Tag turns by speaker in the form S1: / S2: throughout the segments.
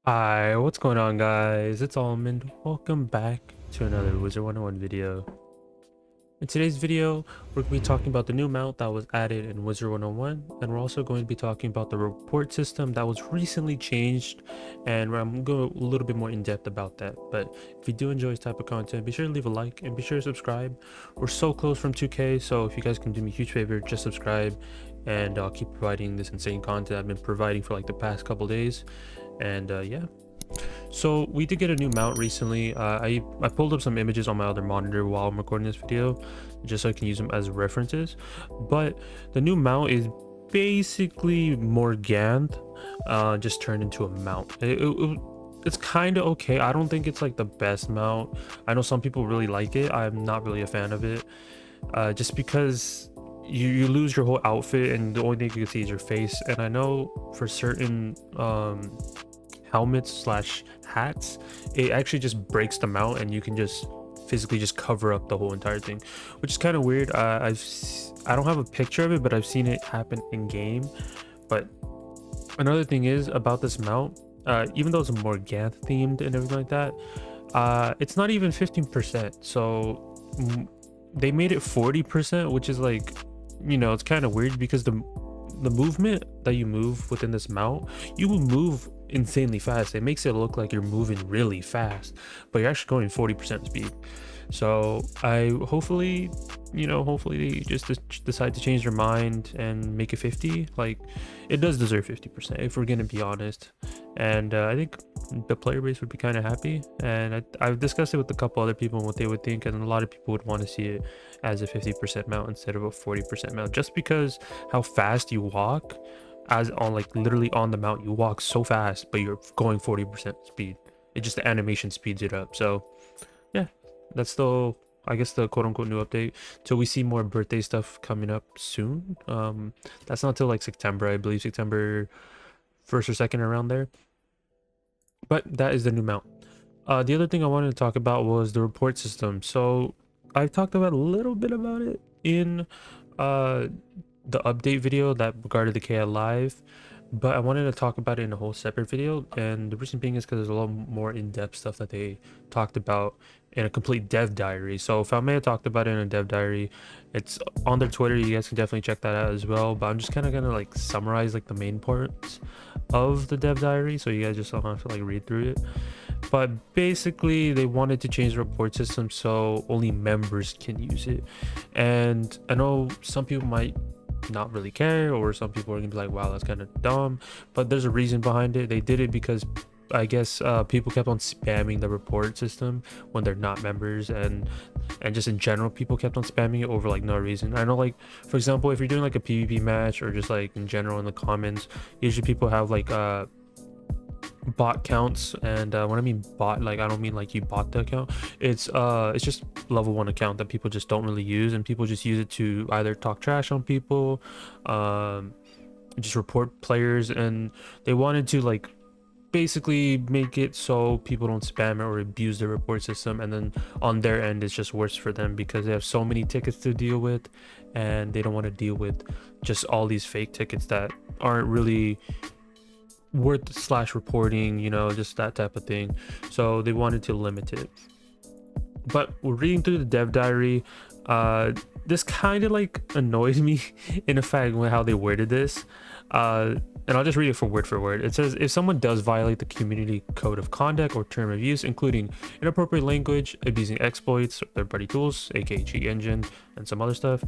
S1: Hi, what's going on, guys? It's Almond. Welcome back to another Wizard101 video. In today's video, we're going to be talking about the new mount that was added in Wizard101, and we're also going to be talking about the report system that was recently changed, and I'm going to go a little bit more in depth about that. But if you do enjoy this type of content, be sure to leave a like and be sure to subscribe. We're so close from 2K, so if you guys can do me a huge favor, just subscribe, and I'll keep providing this insane content I've been providing for like the past couple days. And yeah, so we did get a new mount recently. I pulled up some images on my other monitor while I'm recording this video, just so I can use them as references. But the new mount is basically Morganthe, just turned into a mount. It's kind of okay. I don't think it's like the best mount. I know some people really like it. I'm not really a fan of it, just because you lose your whole outfit and the only thing you can see is your face. And I know for certain helmets slash hats, it actually just breaks them out and you can just physically just cover up the whole entire thing, which is kind of weird. I don't have a picture of it, but I've seen it happen in game. But another thing is about this mount, even though it's more Morganthe themed and everything like that, it's not even 15%. So they made it 40%, which is like, it's kind of weird because the movement that you move within this mount, you will move insanely fast. It makes it look like you're moving really fast, but you're actually going 40% speed. So hopefully they just decide to change their mind and make it 50. Like, it does deserve 50% if we're gonna be honest. And I think the player base would be kind of happy. And I've discussed it with a couple other people and what they would think, and a lot of people would want to see it as a 50% mount instead of a 40% mount, just because how fast you walk. As on, like, literally on the mount, you walk so fast, but you're going 40% speed. It just, the animation speeds it up. So yeah, that's the, I guess, the quote-unquote new update. So we see more birthday stuff coming up soon. That's not till like September, I believe, September 1st or 2nd, around there. But that is the new mount. The other thing I wanted to talk about was the report system. So I've talked about a little bit about it in the update video that regarded the KL live, but I wanted to talk about it in a whole separate video. And the reason being is because there's a lot more in-depth stuff that they talked about in a complete dev diary. So if I may have talked about it in a dev diary, it's on their Twitter. You guys can definitely check that out as well, but I'm just kind of gonna like summarize like the main parts of the dev diary, so you guys just don't have to like read through it. But basically they wanted to change the report system so only members can use it. And I know some people might not really care, or some people are gonna be like, wow, that's kind of dumb, but there's a reason behind it. They did it because I guess people kept on spamming the report system when they're not members, and just in general people kept on spamming it over like no reason. I know, like, for example, if you're doing like a PvP match or just like in general in the comments, usually people have like bot counts. And when I mean bot, like, I don't mean like you bought the account. It's just level 1 account that people just don't really use, and people just use it to either talk trash on people, just report players. And they wanted to like basically make it so people don't spam it or abuse the report system, and then on their end it's just worse for them because they have so many tickets to deal with, and they don't want to deal with just all these fake tickets that aren't really worth slash reporting, just that type of thing. So they wanted to limit it. But we're reading through the dev diary, this kind of like annoys me in effect with how they worded this. And I'll just read it for word. It says, if someone does violate the community code of conduct or term of use, including inappropriate language, abusing exploits, third-party tools, aka cheat engine, and some other stuff,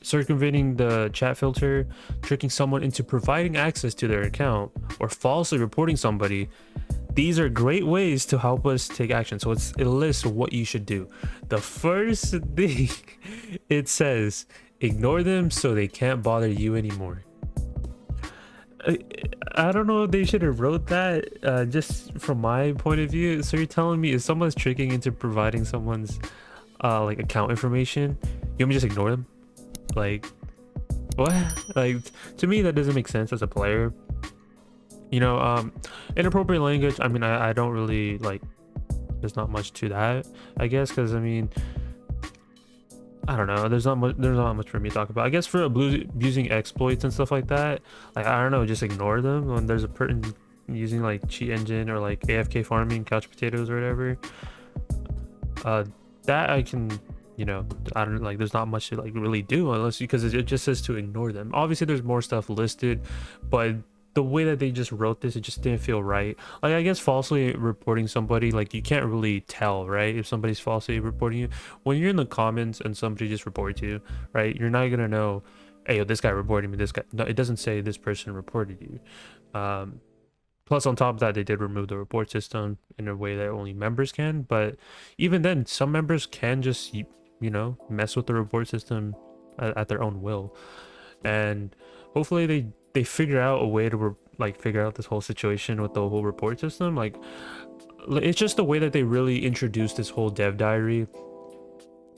S1: circumventing the chat filter, tricking someone into providing access to their account, or falsely reporting somebody, these are great ways to help us take action. So it lists what you should do. The first thing it says, ignore them so they can't bother you anymore. I don't know if they should have wrote that, just from my point of view. So you're telling me if someone's tricking into providing someone's like account information, you want me to just ignore them? Like, what? Like, to me that doesn't make sense as a player. Inappropriate language, I mean, I don't really like, there's not much to that, I guess, because I mean, I don't know, there's not much for me to talk about. I guess for abusing exploits and stuff like that, like, I don't know, just ignore them when there's a using like cheat engine or like AFK farming, couch potatoes or whatever, that I can, you know, I don't like, there's not much to like really do unless, because it just says to ignore them. Obviously there's more stuff listed, but the way that they just wrote this, it just didn't feel right. Like, I guess falsely reporting somebody, like, you can't really tell, right, if somebody's falsely reporting you. When you're in the comments and somebody just reports you, right, you're not gonna know, hey, yo, this guy reported me, this guy. No, it doesn't say this person reported you. Plus, on top of that, they did remove the report system in a way that only members can. But even then, some members can just, you know, mess with the report system at their own will. And hopefully they figure out a way to figure out this whole situation with the whole report system. Like, it's just the way that they really introduced this whole dev diary.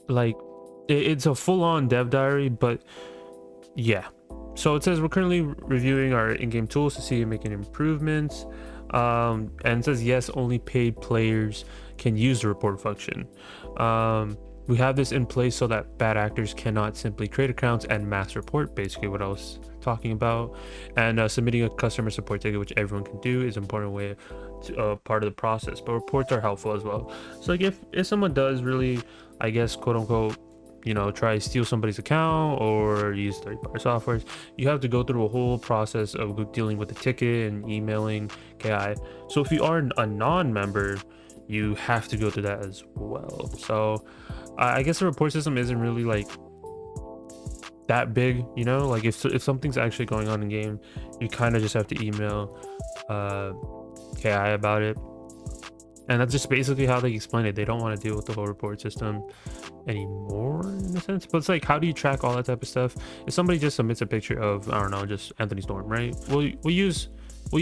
S1: Like, it's a full-on dev diary, but yeah. So it says we're currently reviewing our in-game tools to see if making improvements, and it says yes, only paid players can use the report function. We have this in place so that bad actors cannot simply create accounts and mass report, basically what I was talking about. And submitting a customer support ticket, which everyone can do, is an important way to, part of the process, but reports are helpful as well. So like if someone does really, I guess, quote unquote, you know, try to steal somebody's account or use third-party softwares, you have to go through a whole process of dealing with the ticket and emailing KI. So if you are a non-member, you have to go through that as well. So I guess the report system isn't really like that big, you know, like if something's actually going on in game, you kind of just have to email KI about it. And that's just basically how they explain it. They don't want to deal with the whole report system anymore, in a sense. But it's like, how do you track all that type of stuff? If somebody just submits a picture of, I don't know, just Anthony Storm, right? We'll use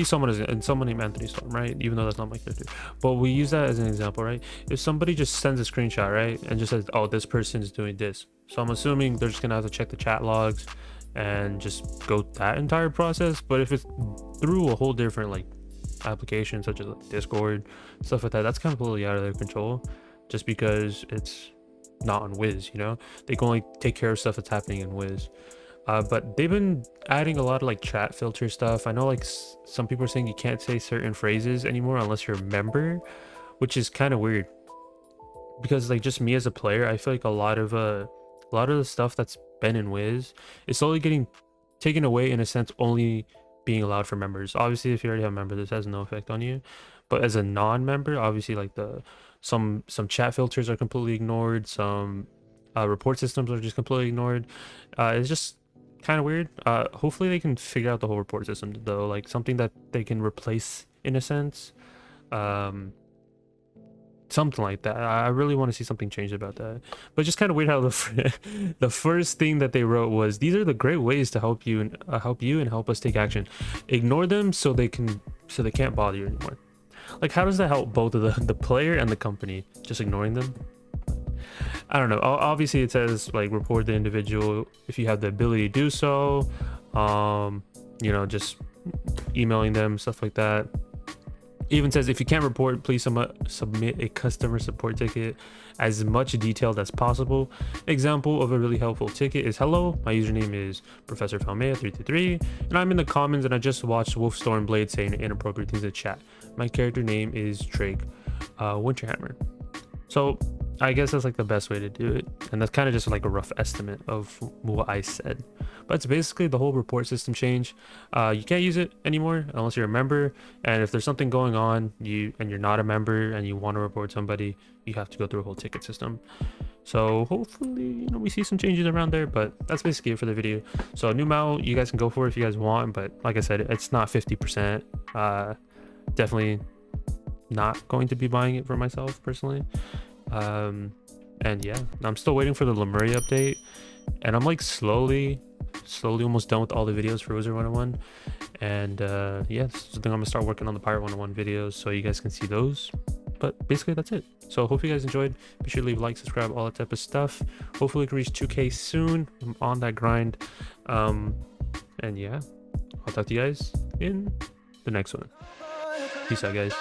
S1: someone named Anthony Storm, right? Even though that's not my character, but we use that as an example, right? If somebody just sends a screenshot, right, and just says, oh, this person is doing this, so I'm assuming they're just gonna have to check the chat logs and just go that entire process. But if it's through a whole different like application, such as like Discord, stuff like that, that's completely out of their control, just because it's not on Wiz, you know. They can only take care of stuff that's happening in Wiz. But they've been adding a lot of like chat filter stuff. I know like some people are saying you can't say certain phrases anymore unless you're a member, which is kind of weird, because like just me as a player, I feel like a lot of the stuff that's been in Wiz is slowly getting taken away, in a sense, only being allowed for members. Obviously, if you already have a member, this has no effect on you. But as a non-member, obviously, like some chat filters are completely ignored. Some report systems are just completely ignored. It's just kind of weird. Hopefully they can figure out the whole report system though, like something that they can replace, in a sense. Something like that. I really want to see something changed about that. But just kind of weird how the first thing that they wrote was, these are the great ways to help you and help us take action. Ignore them so they can't bother you anymore. Like, how does that help both of the player and the company, just ignoring them? I don't know. Obviously it says like report the individual if you have the ability to do so. You know, just emailing them, stuff like that. Even says if you can't report, please submit a customer support ticket as much detailed as possible. Example of a really helpful ticket is, hello, my username is Professor Falmea333 and I'm in the comments and I just watched Wolf Stormblade saying inappropriate things in chat. My character name is Drake Winterhammer. So I guess that's like the best way to do it, and that's kind of just like a rough estimate of what I said. But it's basically the whole report system change. You can't use it anymore unless you're a member, and if there's something going on and you're not a member and you want to report somebody, you have to go through a whole ticket system. So hopefully, you know, we see some changes around there, but that's basically it for the video. So new mount, you guys can go for it if you guys want, but like I said, it's not 50%. Definitely not going to be buying it for myself personally. And yeah, I'm still waiting for the Lemuria update, and I'm like slowly almost done with all the videos for Wizard101. And yeah, so I'm gonna start working on the Pirate 101 videos so you guys can see those. But basically that's it. So hope you guys enjoyed. Be sure to leave a like, subscribe, all that type of stuff. Hopefully we can reach 2K soon. I'm on that grind. And yeah, I'll talk to you guys in the next one. Peace out, guys.